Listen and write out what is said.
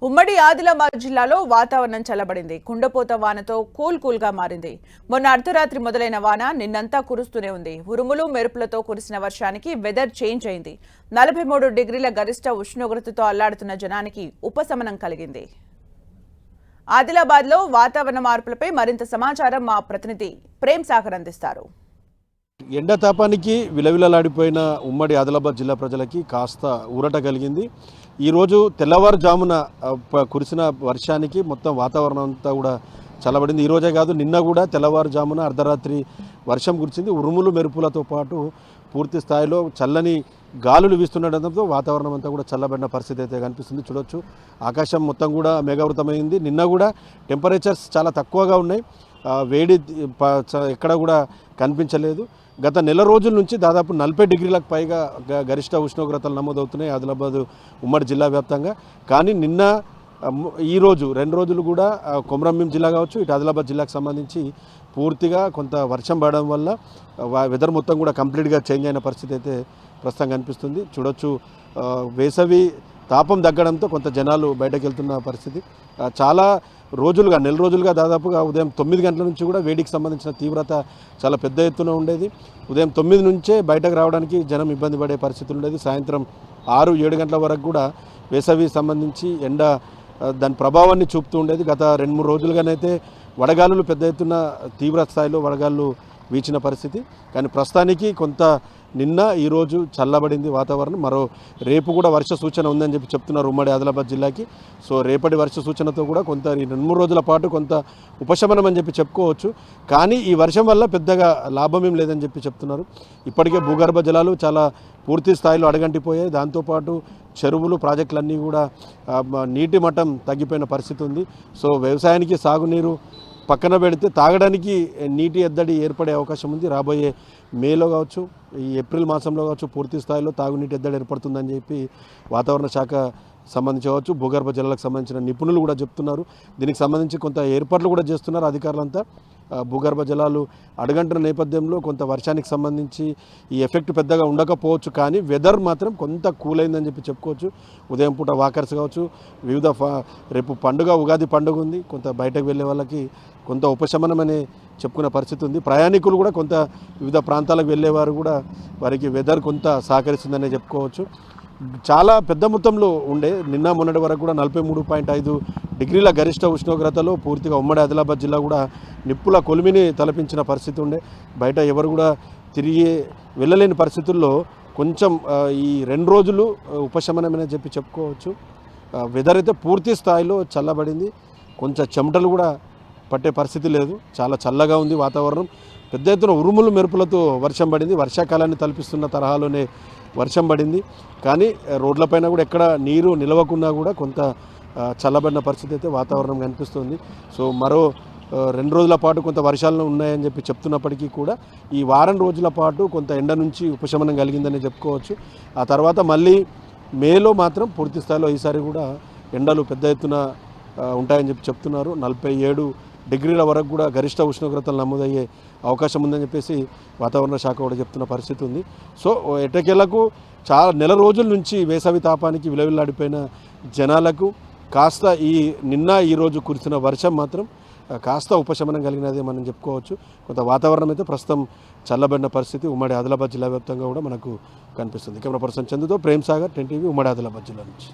ఉమ్మడి ఆదిలాబాద్ జిల్లాలో వాతావరణం చల్లబడింది. కుండపోత వానతో కూల్గా మారింది. మొన్న అర్ధరాత్రి మొదలైన వాన నిన్నంతా కురుస్తూనే ఉంది. ఉరుములు మెరుపులతో కురిసిన వర్షానికి వెదర్ చేంజ్ అయింది. 43 డిగ్రీల గరిష్ట ఉష్ణోగ్రతతో అల్లాడుతున్న జనానికి ఉపశమనం కలిగింది. ఆదిలాబాద్లో వాతావరణ మార్పులపై మరింత సమాచారం మా ప్రతినిధి ప్రేమ్ సాగర్ అందిస్తారు. ఎండతాపానికి విలవిలలాడిపోయిన ఉమ్మడి ఆదిలాబాద్ జిల్లా ప్రజలకి కాస్త ఊరట కలిగింది. ఈరోజు తెల్లవారుజామున కురిసిన వర్షానికి మొత్తం వాతావరణం అంతా కూడా చల్లబడింది. ఈరోజే కాదు, నిన్న కూడా తెల్లవారుజామున అర్ధరాత్రి వర్షం కురిచింది. ఉరుములు మెరుపులతో పాటు పూర్తి స్థాయిలో చల్లని గాలులు వీస్తుండటంతో వాతావరణం అంతా కూడా చల్లబడిన పరిస్థితి అయితే కనిపిస్తుంది. చూడొచ్చు, ఆకాశం మొత్తం కూడా మేఘావృతమైంది. నిన్న కూడా టెంపరేచర్స్ చాలా తక్కువగా ఉన్నాయి. వేడి ఎక్కడ కూడా కనిపించలేదు. గత నెల రోజుల నుంచి దాదాపు 40 డిగ్రీలకు పైగా గరిష్ట ఉష్ణోగ్రతలు నమోదవుతున్నాయి ఆదిలాబాద్ ఉమ్మడి జిల్లా వ్యాప్తంగా. కానీ నిన్న ఈరోజు 2 రోజులు కూడా కొమరంభీం జిల్లా కావచ్చు, ఇటు ఆదిలాబాద్ జిల్లాకు సంబంధించి పూర్తిగా కొంత వర్షం పడడం వల్ల వెదర్ మొత్తం కూడా కంప్లీట్గా చేంజ్ అయిన పరిస్థితి అయితే ప్రస్తుతం కనిపిస్తుంది. చూడొచ్చు, వేసవి తాపం తగ్గడంతో కొంత జనాలు బయటకు వెళ్తున్న పరిస్థితి. చాలా రోజులుగా, నెల రోజులుగా దాదాపుగా ఉదయం 9 గంటల నుంచి కూడా వేడికి సంబంధించిన తీవ్రత చాలా పెద్ద ఎత్తున ఉండేది. ఉదయం 9 నుంచే బయటకు రావడానికి జనం ఇబ్బంది పడే పరిస్థితులు ఉండేది. సాయంత్రం 6-7 గంటల వరకు కూడా వేసవి సంబంధించి ఎండ దాని ప్రభావాన్ని చూపుతూ ఉండేది. గత 2-3 రోజులుగానైతే వడగాలులు పెద్ద ఎత్తున తీవ్ర స్థాయిలో వడగాళ్ళు వీచిన పరిస్థితి. కానీ ప్రస్తుతానికి కొంత నిన్న ఈరోజు చల్లబడింది వాతావరణం. రేపు కూడా వర్ష సూచన ఉందని చెప్తున్నారు ఉమ్మడి ఆదిలాబాద్ జిల్లాకి. సో రేపటి వర్ష సూచనతో కూడా కొంత 2-3 రోజుల పాటు కొంత ఉపశమనం అని చెప్పుకోవచ్చు. కానీ ఈ వర్షం వల్ల పెద్దగా లాభం ఏం లేదని చెప్తున్నారు. ఇప్పటికే భూగర్భ జలాలు చాలా పూర్తి స్థాయిలో అడగంటిపోయాయి. దాంతోపాటు చెరువులు, ప్రాజెక్టులన్నీ కూడా నీటి మట్టం తగ్గిపోయిన పరిస్థితి ఉంది. సో వ్యవసాయానికి సాగునీరు పక్కన పెడితే తాగడానికి నీటి ఎద్దడి ఏర్పడే అవకాశం ఉంది. రాబోయే మేలో కావచ్చు, ఈ ఏప్రిల్ మాసంలో కావచ్చు పూర్తి స్థాయిలో తాగునీటి ఎద్దడి ఏర్పడుతుందని వాతావరణ శాఖ సంబంధించి కావచ్చు, భూగర్భ జలాలకు సంబంధించిన నిపుణులు కూడా చెప్తున్నారు. దీనికి సంబంధించి కొంత ఏర్పాట్లు కూడా చేస్తున్నారు అధికారులంతా. భూగర్భ జలాలు అడుగంటున్న నేపథ్యంలో కొంత వర్షానికి సంబంధించి ఈ ఎఫెక్ట్ పెద్దగా ఉండకపోవచ్చు. కానీ వెదర్ మాత్రం కొంత కూల్ అయిందని చెప్పుకోవచ్చు. ఉదయం పూట వాకర్స్ కావచ్చు, వివిధ రేపు పండుగ, ఉగాది పండుగ ఉంది. కొంత బయటకు వెళ్ళే వాళ్ళకి కొంత ఉపశమనం అనే చెప్పుకునే పరిస్థితి ఉంది. ప్రయాణికులు కూడా కొంత వివిధ ప్రాంతాలకు వెళ్ళేవారు కూడా వారికి వెదర్ కొంత సహకరిస్తుందనే చెప్పుకోవచ్చు. చాలా పెద్ద మొత్తంలో ఉండే నిన్న మొన్నటి వరకు కూడా 43.5 డిగ్రీల గరిష్ట ఉష్ణోగ్రతలో పూర్తిగా ఉమ్మడి ఆదిలాబాద్ జిల్లా కూడా నిప్పుల కొలిమిని తలపించిన పరిస్థితి ఉండే. బయట ఎవరు కూడా తిరిగి వెళ్ళలేని పరిస్థితుల్లో కొంచెం ఈ 2 రోజులు ఉపశమనమని చెప్పుకోవచ్చు. వెదర్ అయితే పూర్తి స్థాయిలో చల్లబడింది. కొంచెం చెమటలు కూడా పట్టే పరిస్థితి లేదు. చాలా చల్లగా ఉంది వాతావరణం. పెద్ద ఎత్తున ఉరుములు మెరుపులతో వర్షం పడింది. వర్షాకాలాన్ని తలపిస్తున్న తరహాలోనే వర్షం పడింది. కానీ రోడ్లపైన కూడా ఎక్కడ నీరు నిలవకున్నా కూడా కొంత చల్లబడిన పరిస్థితి అయితే వాతావరణం కనిపిస్తుంది. సో మరో 2 రోజుల పాటు కొంత వర్షాలు ఉన్నాయని చెప్తున్నప్పటికీ కూడా ఈ వారం రోజుల పాటు కొంత ఎండ నుంచి ఉపశమనం కలిగిందని చెప్పుకోవచ్చు. ఆ తర్వాత మళ్ళీ మేలో మాత్రం పూర్తి స్థాయిలో ఈసారి కూడా ఎండలు పెద్ద ఎత్తున ఉంటాయని చెప్తున్నారు. 47 డిగ్రీల వరకు కూడా గరిష్ట ఉష్ణోగ్రతలు నమోదయ్యే అవకాశం ఉందని వాతావరణ శాఖ కూడా చెప్తున్న పరిస్థితి ఉంది. సో ఎటకేలకు చాలా నెల రోజుల నుంచి వేసవి తాపానికి విలవిల్లాడిపోయిన జనాలకు కాస్త నిన్న ఈరోజు కురిసిన వర్షం మాత్రం కాస్త ఉపశమనం కలిగినదే మనం చెప్పుకోవచ్చు. కొంత వాతావరణం అయితే ప్రస్తుతం చల్లబడిన పరిస్థితి ఉమ్మడి ఆదిలాబాద్ జిల్లా వ్యాప్తంగా కూడా మనకు కనిపిస్తుంది. కెమెరా పర్సన్ చందుతో ప్రేమ్ సాగర్, 10 టీవీ, ఉమ్మడి ఆదిలాబాద్ జిల్లా నుంచి.